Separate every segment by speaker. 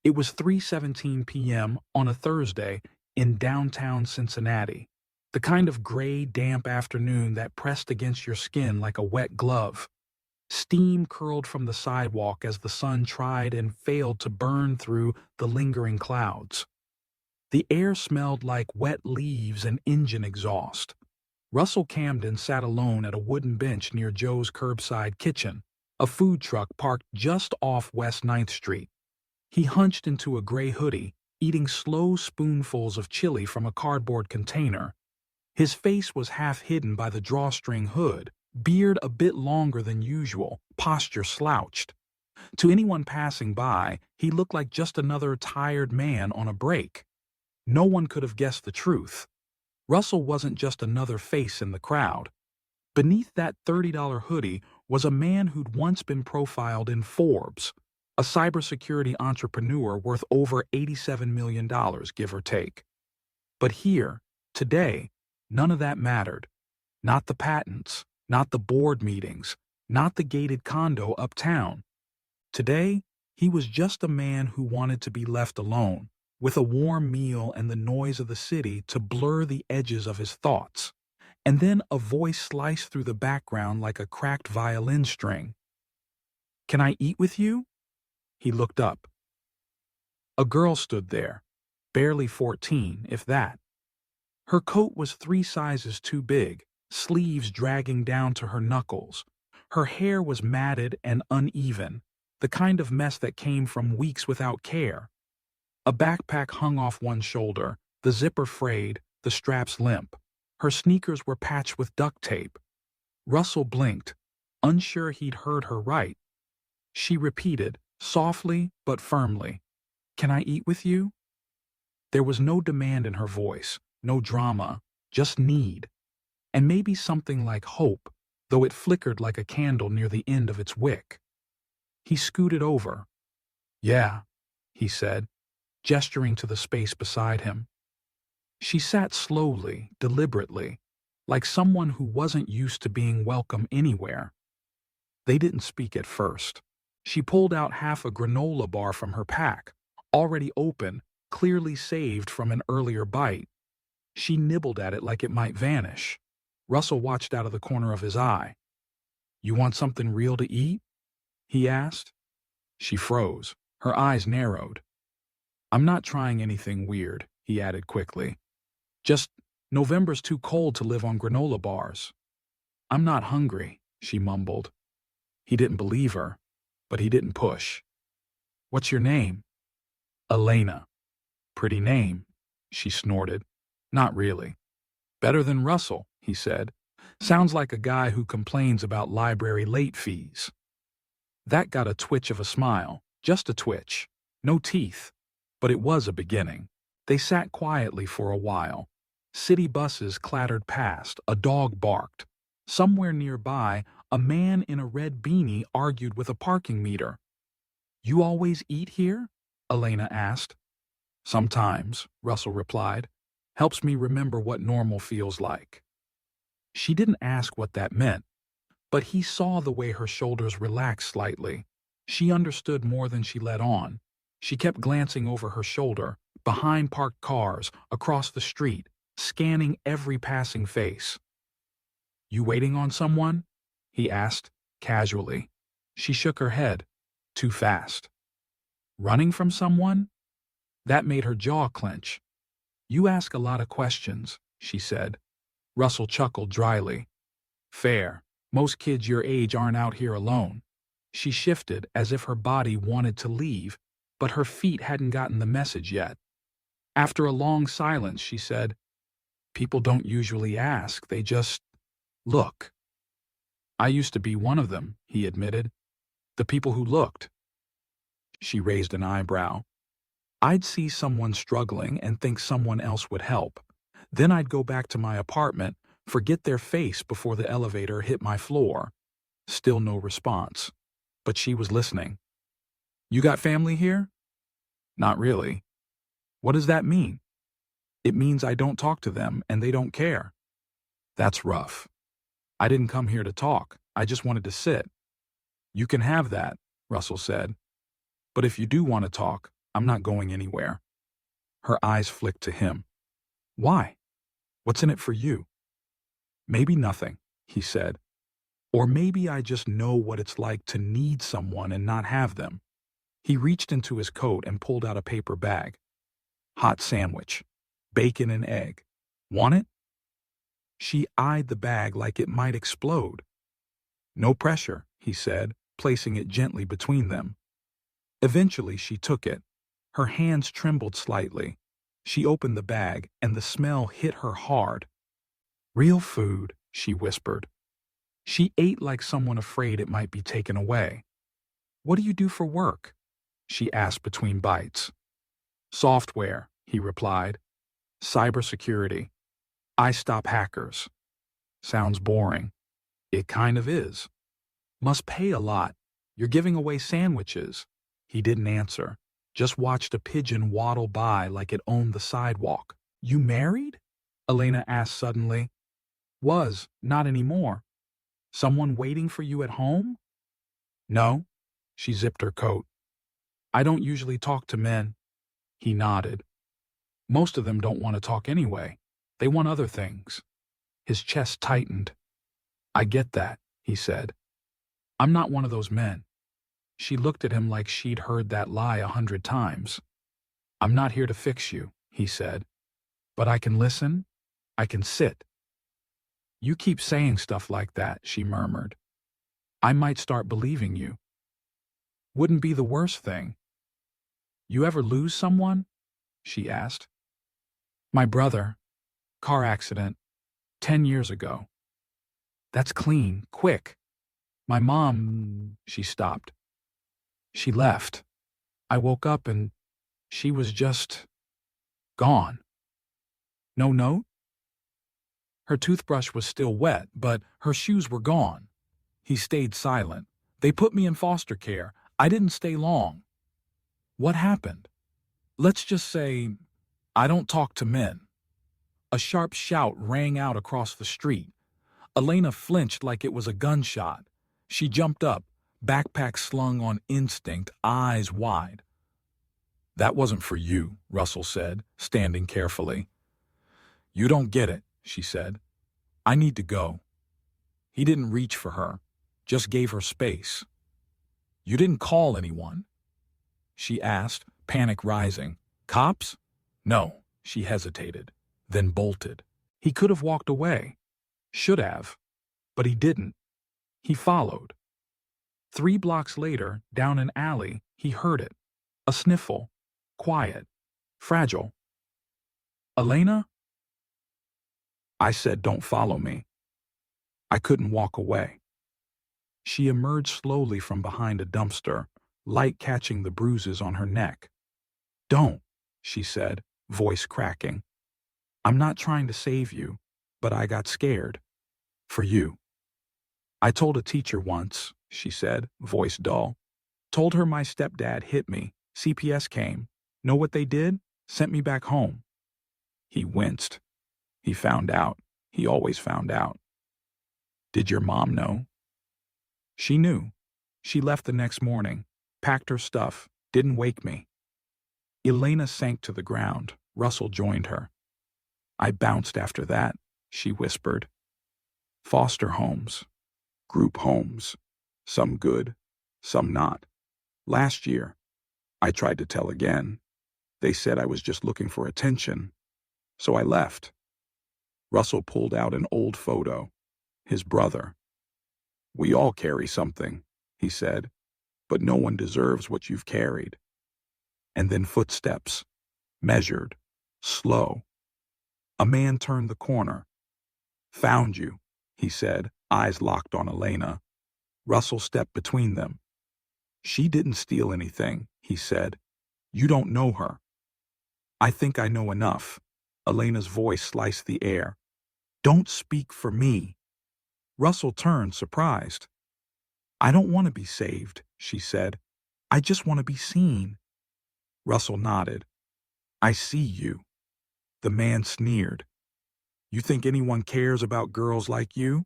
Speaker 1: It was 3:17 p.m. on a Thursday in downtown Cincinnati, the kind of gray, damp afternoon that pressed against your skin like a wet glove. Steam curled from the sidewalk as the sun tried and failed to burn through the lingering clouds. The air smelled like wet leaves and engine exhaust. Russell Camden sat alone at a wooden bench near Joe's Curbside Kitchen, a food truck parked just off West Ninth Street. He hunched into a gray hoodie, eating slow spoonfuls of chili from a cardboard container. His face was half hidden by the drawstring hood, beard a bit longer than usual, posture slouched. To anyone passing by, he looked like just another tired man on a break. No one could have guessed the truth. Russell wasn't just another face in the crowd. Beneath that $30 hoodie was a man who'd once been profiled in Forbes, a cybersecurity entrepreneur worth over $87 million, give or take. But here, today, none of that mattered. Not the patents, not the board meetings, not the gated condo uptown. Today, he was just a man who wanted to be left alone, with a warm meal and the noise of the city to blur the edges of his thoughts. And then a voice sliced through the background like a cracked violin string. "Can I eat with you?" He looked up. A girl stood there, barely 14, if that. Her coat was 3 sizes too big, sleeves dragging down to her knuckles. Her hair was matted and uneven, the kind of mess that came from weeks without care. A backpack hung off one shoulder, the zipper frayed, the straps limp. Her sneakers were patched with duct tape. Russell blinked, unsure he'd heard her right. She repeated, softly but firmly, "Can I eat with you?" There was no demand in her voice, no drama, just need. And maybe something like hope, though it flickered like a candle near the end of its wick. He scooted over. "Yeah," he said, gesturing to the space beside him. She sat slowly, deliberately, like someone who wasn't used to being welcome anywhere. They didn't speak at first. She pulled out half a granola bar from her pack, already open, clearly saved from an earlier bite. She nibbled at it like it might vanish. Russell watched out of the corner of his eye. "You want something real to eat?" he asked. She froze. Her eyes narrowed. "I'm not trying anything weird," he added quickly. "Just, November's too cold to live on granola bars." "I'm not hungry," she mumbled. He didn't believe her, but he didn't push. "What's your name?" "Elena." "Pretty name," she snorted. "Not really." "Better than Russell," he said. "Sounds like a guy who complains about library late fees." That got a twitch of a smile, just a twitch. No teeth. But it was a beginning. They sat quietly for a while. City buses clattered past, a dog barked. Somewhere nearby, a man in a red beanie argued with a parking meter. "You always eat here?" Elena asked. "Sometimes," Russell replied. "Helps me remember what normal feels like." She didn't ask what that meant, but he saw the way her shoulders relaxed slightly. She understood more than she let on. She kept glancing over her shoulder, behind parked cars, across the street, scanning every passing face. "You waiting on someone?" he asked, casually. She shook her head. "Too fast." "Running from someone?" That made her jaw clench. "You ask a lot of questions," she said. Russell chuckled dryly. "Fair. Most kids your age aren't out here alone." She shifted as if her body wanted to leave, but her feet hadn't gotten the message yet. After a long silence, she said, "People don't usually ask, they just look." "I used to be one of them," he admitted. "The people who looked." She raised an eyebrow. "I'd see someone struggling and think someone else would help. Then I'd go back to my apartment, forget their face before the elevator hit my floor." Still no response. But she was listening. "You got family here?" "Not really." "What does that mean?" "It means I don't talk to them and they don't care." "That's rough." "I didn't come here to talk. I just wanted to sit." "You can have that," Russell said. "But if you do want to talk, I'm not going anywhere. Her eyes flicked to him. Why? What's in it for you? Maybe nothing, he said. Or maybe I just know what it's like to need someone and not have them. He reached into his coat and pulled out a paper bag. Hot sandwich. Bacon and egg. Want it? She eyed the bag like it might explode. No pressure, he said, placing it gently between them. Eventually she took it. Her hands trembled slightly. She opened the bag, and the smell hit her hard. Real food, she whispered. She ate like someone afraid it might be taken away. What do you do for work? She asked between bites. Software, he replied. Cybersecurity. I stop hackers. Sounds boring. It kind of is. Must pay a lot. You're giving away sandwiches. He didn't answer, just watched a pigeon waddle by like it owned the sidewalk. You married? Elena asked suddenly. Was, not anymore. Someone waiting for you at home? No. She zipped her coat. I don't usually talk to men. He nodded. Most of them don't want to talk anyway. They want other things. His chest tightened. I get that, he said. I'm not one of those men. She looked at him like she'd heard that lie 100 times. I'm not here to fix you, he said. But I can listen. I can sit. You keep saying stuff like that, she murmured. I might start believing you. Wouldn't be the worst thing. You ever lose someone? She asked. My brother. Car accident. 10 years ago. That's clean, quick. My mom, she stopped. She left. I woke up and she was just gone. No note? Her toothbrush was still wet, but her shoes were gone. He stayed silent. They put me in foster care. I didn't stay long. What happened? Let's just say, I don't talk to men. A sharp shout rang out across the street. Elena flinched like it was a gunshot. She jumped up, backpack slung on instinct, eyes wide. That wasn't for you, Russell said, standing carefully. You don't get it, she said. I need to go. He didn't reach for her, just gave her space. You didn't call anyone? She asked, panic rising. Cops? No, she hesitated, then bolted. He could have walked away. Should have. But he didn't. He followed. 3 blocks later, down an alley, he heard it. A sniffle. Quiet. Fragile. Elena? I said, don't follow me. I couldn't walk away. She emerged slowly from behind a dumpster, light catching the bruises on her neck. Don't, she said, voice cracking. I'm not trying to save you, but I got scared. For you. I told a teacher once, she said, voice dull. Told her my stepdad hit me. CPS came. Know what they did? Sent me back home. He winced. He found out. He always found out. Did your mom know? She knew. She left the next morning, packed her stuff, didn't wake me. Elena sank to the ground. Russell joined her. I bounced after that, she whispered. Foster homes. Group homes. Some good, some not. Last year, I tried to tell again. They said I was just looking for attention. So I left. Russell pulled out an old photo. His brother. We all carry something, he said, but no one deserves what you've carried. And then footsteps. Measured. Slow. A man turned the corner. Found you, he said, eyes locked on Elena. Russell stepped between them. She didn't steal anything, he said. You don't know her. I think I know enough. Elena's voice sliced the air. Don't speak for me. Russell turned, surprised. I don't want to be saved, she said. I just want to be seen. Russell nodded. I see you. The man sneered. You think anyone cares about girls like you?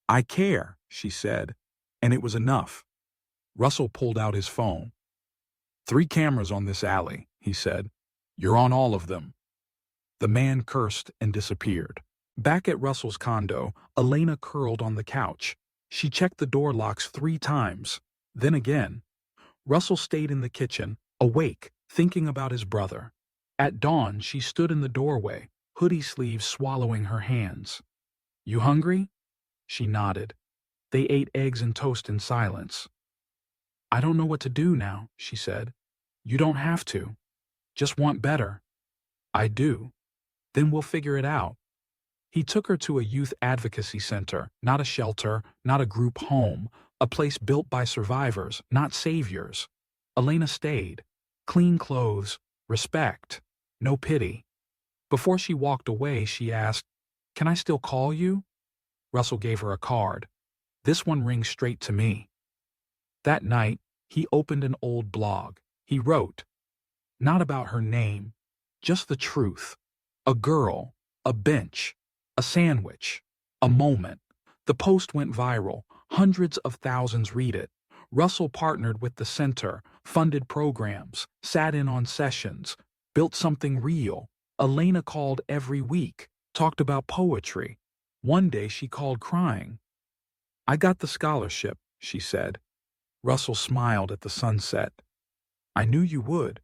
Speaker 1: I care, she said, and it was enough. Russell pulled out his phone. 3 cameras on this alley. he said. You're on all of them. The man cursed and disappeared. Back at Russell's condo, Elena curled on the couch. She checked the door locks 3 times. Then again. Russell stayed in the kitchen, awake, thinking about his brother. At dawn, she stood in the doorway, hoodie sleeves swallowing her hands. You hungry? She nodded. They ate eggs and toast in silence. I don't know what to do now, she said. You don't have to. Just want better. I do. Then we'll figure it out. He took her to a youth advocacy center, not a shelter, not a group home, a place built by survivors, not saviors. Elena stayed. Clean clothes, respect, no pity. Before she walked away, she asked, Can I still call you? Russell gave her a card. This one rings straight to me. That night, he opened an old blog. He wrote, not about her name, just the truth. A girl, a bench, a sandwich, a moment. The post went viral. Hundreds of thousands read it. Russell partnered with the center, funded programs, sat in on sessions, built something real. Elena called every week, talked about poetry. One day she called crying. I got the scholarship, she said. Russell smiled at the sunset. I knew you would.